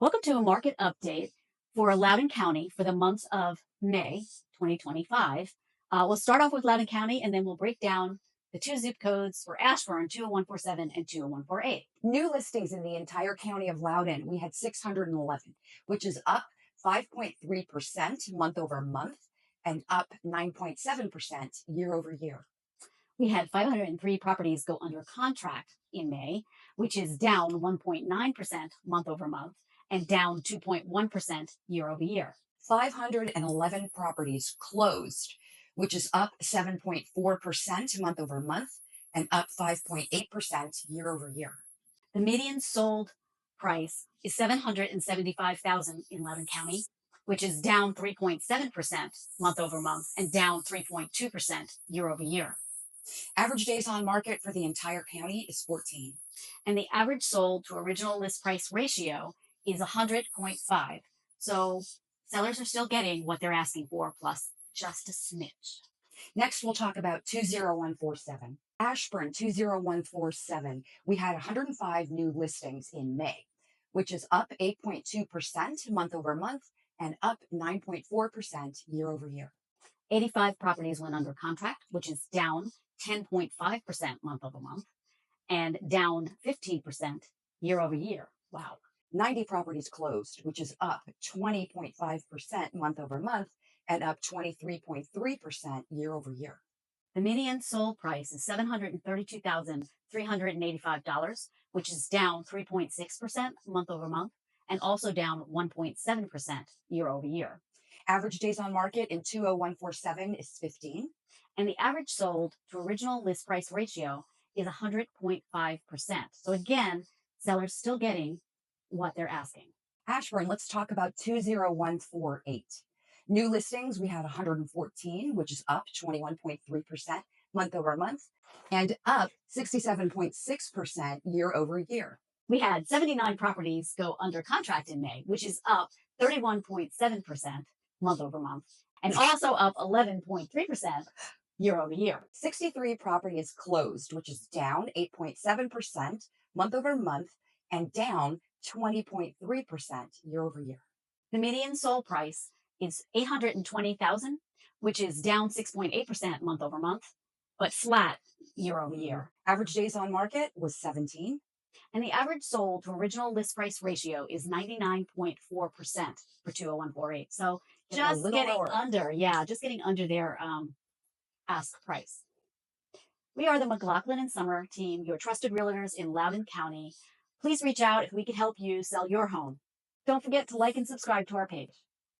Welcome to a market update for Loudoun County for the month of May 2025. We'll start off with Loudoun County and then we'll break down the two zip codes for Ashburn, 20147 and 20148. New listings in the entire county of Loudoun, we had 611, which is up 5.3% month over month and up 9.7% year over year. We had 503 properties go under contract in May, which is down 1.9% month over month and down 2.1% year over year. 511 properties closed, which is up 7.4% month over month and up 5.8% year over year. The median sold price is $775,000 in Loudoun County, which is down 3.7% month over month and down 3.2% year over year. Average days on market for the entire county is 14. And the average sold to original list price ratio is 100.5. So sellers are still getting what they're asking for, plus just a smidge. Next, we'll talk about 20147. Ashburn 20147. We had 105 new listings in May, which is up 8.2% month over month and up 9.4% year over year. 85 properties went under contract, which is down 10.5% month over month and down 15% year over year. Wow. 90 properties closed, which is up 20.5% month over month and up 23.3% year over year. The median sold price is $732,385, which is down 3.6% month over month and also down 1.7% year over year. Average days on market in 20147 is 15. And the average sold to original list price ratio is 100.5%. So again, sellers still getting what they're asking. Ashburn, let's talk about 20148. New listings, we had 114, which is up 21.3% month over month and up 67.6% year over year. We had 79 properties go under contract in May, which is up 31.7% month over month and also up 11.3% year over year. 63 properties closed, which is down 8.7% month over month and down 20.3% year over year. The median sold price is $820,000, which is down 6.8% month over month, but flat year over year. Average days on market was 17. And the average sold to original list price ratio is 99.4% for 20148. So just getting under their ask price. We are the McLoughlin and Sommer team, your trusted realtors in Loudoun County. Please reach out if we could help you sell your home. Don't forget to like and subscribe to our page.